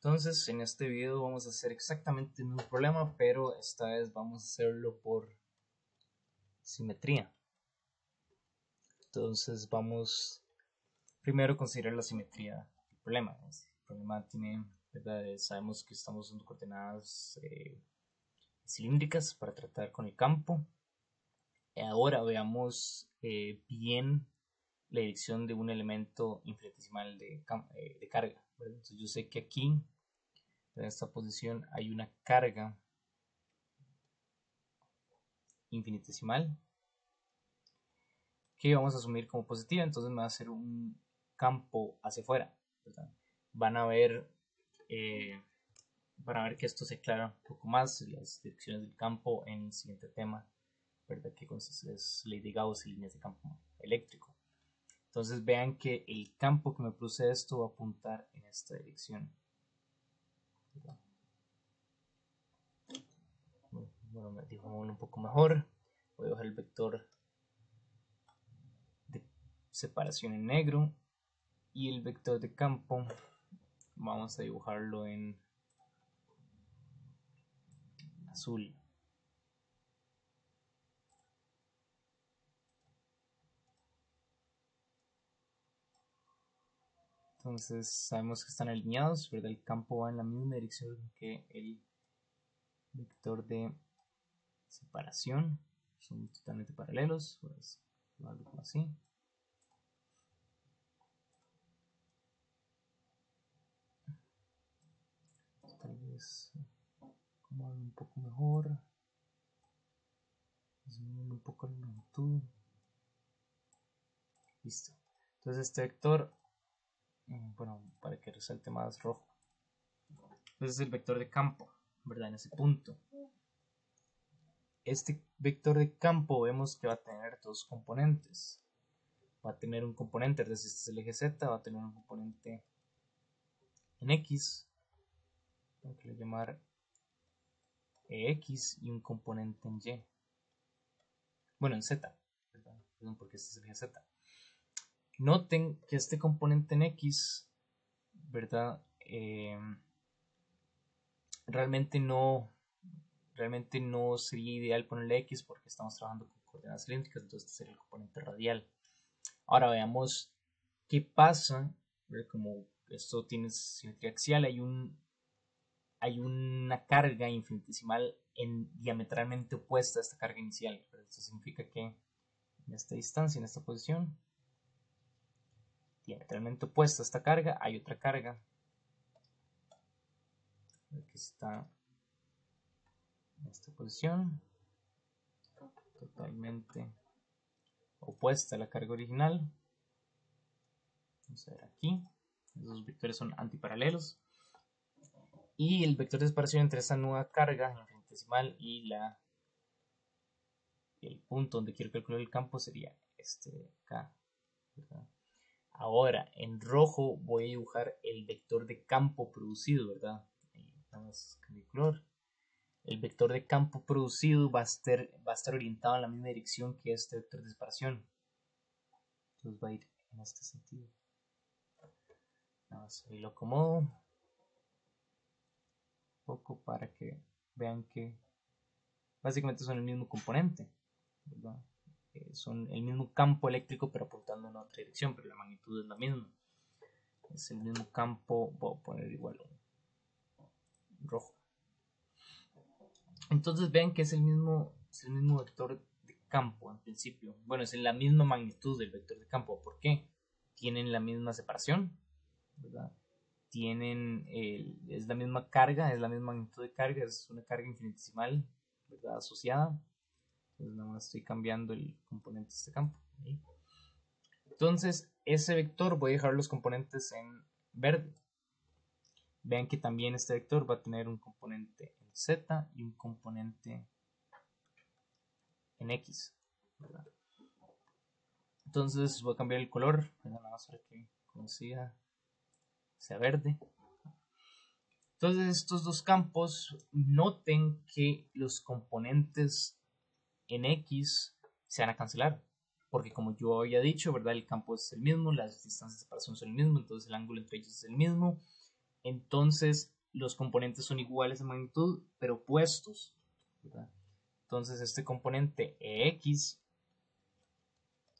Entonces, en este video vamos a hacer exactamente el mismo problema, pero esta vez vamos a hacerlo por simetría. Entonces, vamos primero a considerar la simetría del problema. El problema tiene, ¿verdad? Sabemos que estamos usando coordenadas cilíndricas para tratar con el campo. Ahora veamos bien la dirección de un elemento infinitesimal de carga, ¿verdad? Entonces, yo sé que aquí, en esta posición, hay una carga infinitesimal que vamos a asumir como positiva, entonces me va a hacer un campo hacia afuera, ¿verdad? Van a ver que esto se aclara un poco más, las direcciones del campo en el siguiente tema, ¿verdad? Que es ley de Gauss y líneas de campo eléctrico. Entonces vean que el campo que me produce esto va a apuntar en esta dirección, ¿verdad? Bueno, me dijo un poco mejor. Voy a dejar el vector de separación en negro y el vector de campo vamos a dibujarlo en azul. Entonces sabemos que están alineados, ¿verdad? El campo va en la misma dirección que el vector de separación. Son totalmente paralelos, pues algo así. Tal vez acomodarlo un poco mejor. Disminuir un poco la longitud. Listo. Entonces este vector, bueno, para que resalte más rojo. Entonces es el vector de campo, ¿verdad? En ese punto. Este vector de campo vemos que va a tener dos componentes. Va a tener un componente, es decir, este es el eje Z, va a tener un componente en X, tengo que llamar X, y un componente en Y. Bueno, en Z, ¿verdad? Perdón, porque este es el eje Z. Noten que este componente en X, ¿verdad? Realmente no sería ideal ponerle X porque estamos trabajando con coordenadas cilíndricas, entonces este sería el componente radial. Ahora veamos qué pasa, ¿verdad? Como esto tiene simetría axial, hay una carga infinitesimal diametralmente opuesta a esta carga inicial. Esto significa que en esta distancia, en esta posición, diametralmente opuesta a esta carga, hay otra carga que está en esta posición, totalmente opuesta a la carga original. Vamos a ver aquí, esos vectores son antiparalelos. Y el vector de separación entre esta nueva carga infinitesimal y el punto donde quiero calcular el campo sería este de acá, ¿verdad? Ahora en rojo voy a dibujar el vector de campo producido, ¿verdad? Vamos a cambiar color. El vector de campo producido va a estar orientado en la misma dirección que este vector de separación. Entonces va a ir en este sentido. Vamos a ir lo acomodo un poco para que vean que básicamente son el mismo componente, ¿verdad? Son el mismo campo eléctrico pero apuntando en otra dirección, pero la magnitud es la misma. Es el mismo campo, voy a poner igual un rojo. Entonces vean que es el mismo vector de campo en principio. Bueno, es la misma magnitud del vector de campo. ¿Por qué? Tienen la misma separación, ¿verdad? Es la misma carga, es la misma magnitud de carga, es una carga infinitesimal, ¿verdad? Asociada. Entonces nada más estoy cambiando el componente de este campo. ¿Sí? Entonces ese vector voy a dejar los componentes en verde. Vean que también este vector va a tener un componente en Z y un componente en X, ¿verdad? Entonces voy a cambiar el color, nada más para que sea verde. Entonces estos dos campos, noten que los componentes en X se van a cancelar, porque como yo había dicho, ¿verdad? El campo es el mismo, las distancias de separación son el mismo, entonces el ángulo entre ellos es el mismo. Entonces los componentes son iguales en magnitud, pero opuestos, ¿verdad? Entonces este componente EX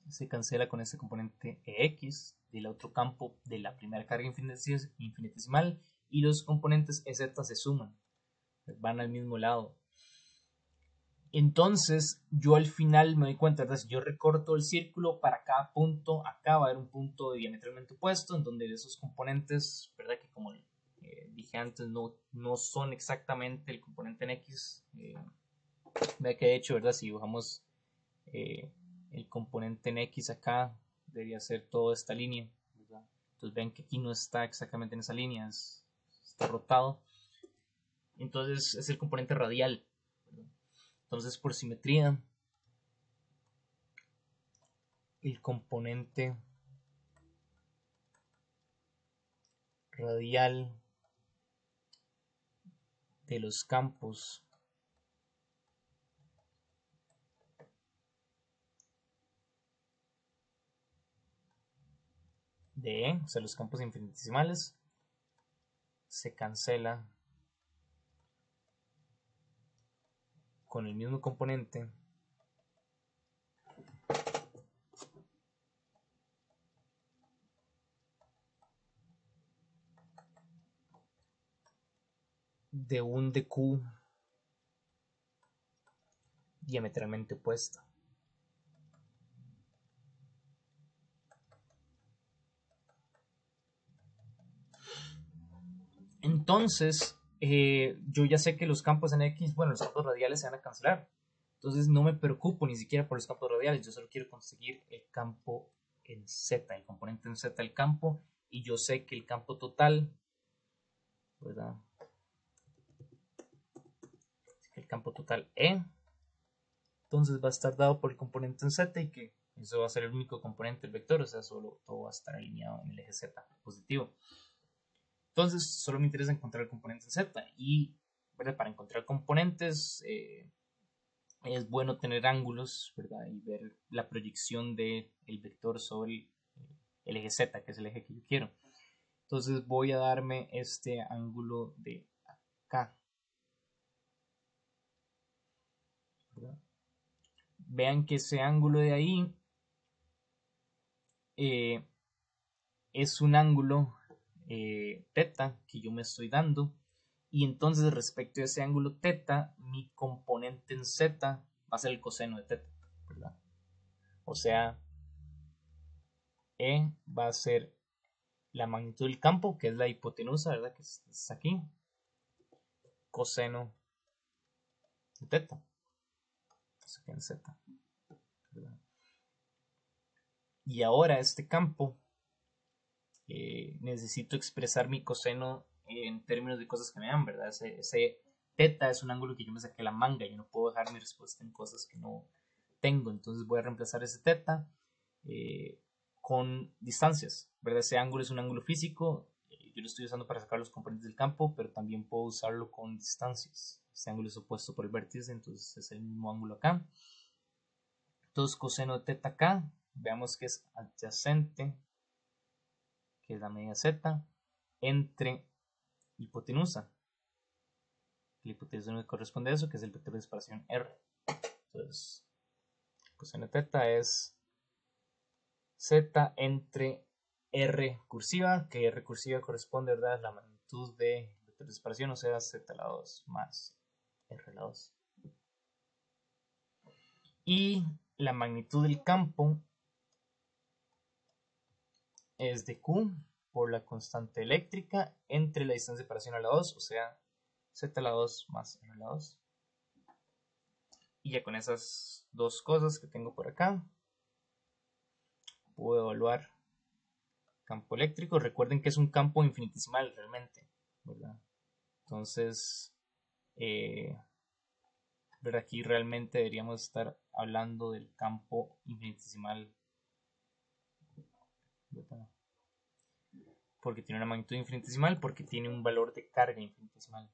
se cancela con este componente EX del otro campo de la primera carga infinitesimal, y los componentes EZ se suman, van al mismo lado. Entonces yo al final me doy cuenta, ¿verdad? Si yo recorto el círculo para cada punto, acá va a haber un punto diametralmente opuesto en donde esos componentes, ¿verdad? Que como dije antes, no son exactamente el componente en X. Vea que de hecho, ¿verdad? Si dibujamos el componente en X acá, debería ser toda esta línea, ¿verdad? Entonces ven que aquí no está exactamente en esa línea, está rotado. Entonces es el componente radial, ¿verdad? Entonces por simetría, el componente radial de los campos de E, o sea, los campos infinitesimales, se cancela con el mismo componente de un dq diametralmente opuesta. Entonces, yo ya sé que los campos en X, bueno, los campos radiales se van a cancelar. Entonces no me preocupo ni siquiera por los campos radiales, yo solo quiero conseguir el campo en Z, el componente en Z del campo, y yo sé que el campo total, ¿verdad? El campo total E, entonces va a estar dado por el componente en Z, y que eso va a ser el único componente del vector, o sea, solo todo va a estar alineado en el eje Z positivo. Entonces solo me interesa encontrar el componente en Z, y ¿verdad? Para encontrar componentes es bueno tener ángulos, ¿verdad? Y ver la proyección del vector sobre el eje Z, que es el eje que yo quiero. Entonces voy a darme este ángulo de acá, ¿verdad? Vean que ese ángulo de ahí es un ángulo teta que yo me estoy dando, y entonces respecto a ese ángulo teta, mi componente en Z va a ser el coseno de teta, ¿verdad? O sea, E va a ser la magnitud del campo, que es la hipotenusa, ¿verdad? Que es aquí, coseno de teta, entonces aquí en Z, ¿verdad? Y ahora este campo, necesito expresar mi coseno en términos de cosas que me dan, ¿verdad? Ese teta es un ángulo que yo me saqué la manga, yo no puedo dejar mi respuesta en cosas que no tengo, entonces voy a reemplazar ese teta con distancias, ¿verdad? Ese ángulo es un ángulo físico, yo lo estoy usando para sacar los componentes del campo, pero también puedo usarlo con distancias. Este ángulo es opuesto por el vértice, entonces es el mismo ángulo acá. Entonces coseno de teta acá, veamos que es adyacente, que es la medida z, entre hipotenusa. La hipotenusa no corresponde a eso, que es el vector de separación r. Entonces, coseno de teta es z entre r cursiva, que r cursiva corresponde, ¿verdad?, a la magnitud de vector de separación, o sea, z a la 2 más r a la 2. Y la magnitud del campo es de Q por la constante eléctrica entre la distancia de separación a la 2, o sea, z a la 2 más r a la 2. Y ya con esas dos cosas que tengo por acá, puedo evaluar campo eléctrico. Recuerden que es un campo infinitesimal realmente, ¿verdad? Entonces, ver aquí realmente deberíamos estar hablando del campo infinitesimal, ¿verdad? Porque tiene una magnitud infinitesimal, porque tiene un valor de carga infinitesimal,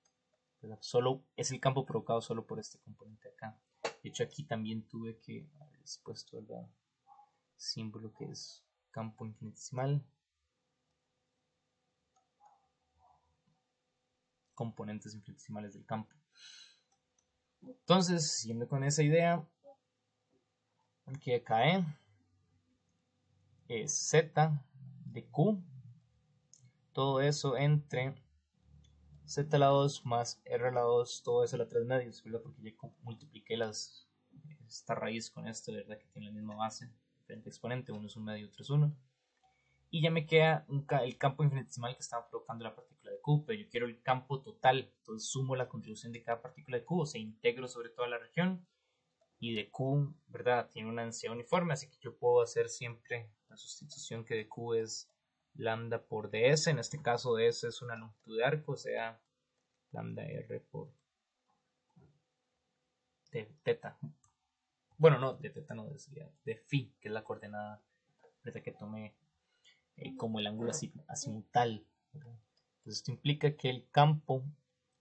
¿verdad? Solo es el campo provocado solo por este componente acá. De hecho, aquí también tuve que haber puesto el símbolo que es campo infinitesimal. componentes infinitesimales del campo. Entonces, siguiendo con esa idea, que KE es Z de Q, todo eso entre Z a la 2 más R a la 2, todo eso a la 3 medios, ¿verdad? Porque ya multipliqué esta raíz con esto, ¿verdad? Que tiene la misma base, diferente exponente, uno es un medio, otro es uno. Y ya me queda el campo infinitesimal que estaba provocando la partícula de Q, pero yo quiero el campo total, entonces sumo la contribución de cada partícula de Q, o sea, integro sobre toda la región, y de Q, ¿verdad? Tiene una densidad uniforme, así que yo puedo hacer siempre la sustitución que de Q es lambda por ds, en este caso ds es una longitud de arco, o sea, lambda r por de teta. Bueno, no, de teta no, de phi, que es la coordenada, ¿verdad? Que tomé como el ángulo azimutal, ¿verdad? Entonces esto implica que el campo,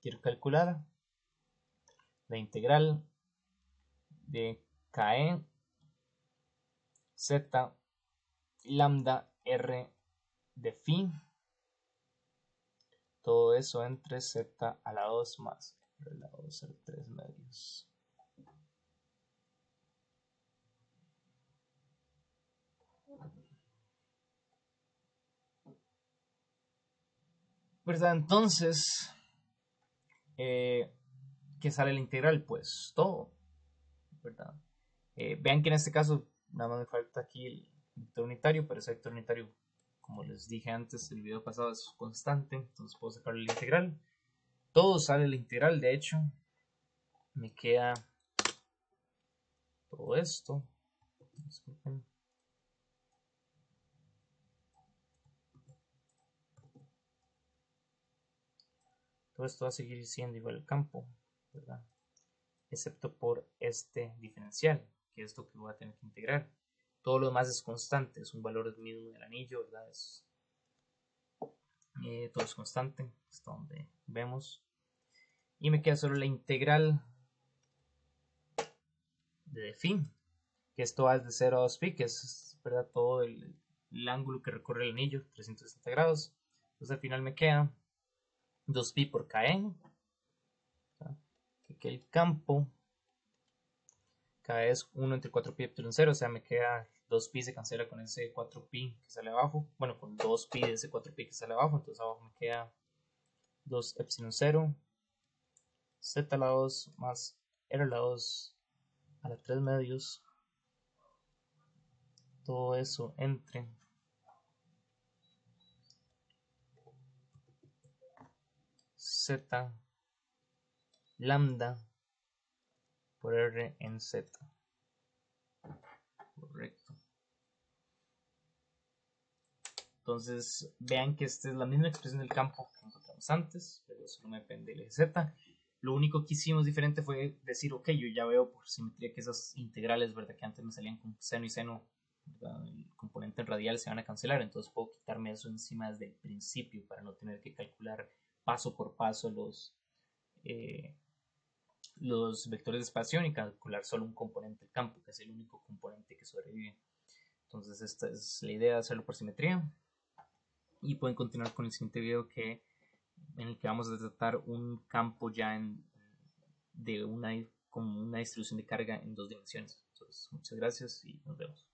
quiero calcular la integral de KE z lambda r de phi, todo eso entre z a la 2 más r a la 2 a la 3 medios. ¿Verdad? Entonces, ¿qué sale la integral? Pues todo, ¿verdad? Vean que en este caso nada más me falta aquí el vector unitario, pero ese vector unitario, como les dije antes, el video pasado es constante, entonces puedo sacarle la integral. Todo sale la integral, de hecho, me queda todo esto. Disculpen. Todo esto va a seguir siendo igual al campo, ¿verdad? Excepto por este diferencial, que es lo que voy a tener que integrar. Todo lo demás es constante, es un valor mismo del anillo, ¿verdad? Todo es constante, hasta donde vemos. Y me queda solo la integral de phi, que esto va desde 0 a 2 pi, que es, ¿verdad? Todo el ángulo que recorre el anillo, 360 grados. Entonces al final me queda 2 pi por kn, que el campo K es 1 entre 4 pi epsilon 0, o sea, me queda 2 pi se cancela con ese 4 pi que sale abajo, bueno, con 2 pi de ese 4 pi que sale abajo, entonces abajo me queda 2 epsilon 0, z a la 2 más r a la 2 a la 3 medios, todo eso entre z lambda por r en z. Correcto. Entonces vean que esta es la misma expresión del campo que encontramos antes, pero eso no depende del eje z. Lo único que hicimos diferente fue decir, ok, yo ya veo por simetría que esas integrales, ¿verdad? Que antes me salían con seno y seno, ¿verdad? El componente radial se van a cancelar, entonces puedo quitarme eso encima desde el principio para no tener que calcular paso por paso los vectores de expansión y calcular solo un componente del campo, que es el único componente que sobrevive. Entonces esta es la idea de hacerlo por simetría. Y pueden continuar con el siguiente video en el que vamos a tratar un campo ya de como una distribución de carga en 2 dimensiones. Entonces, muchas gracias y nos vemos.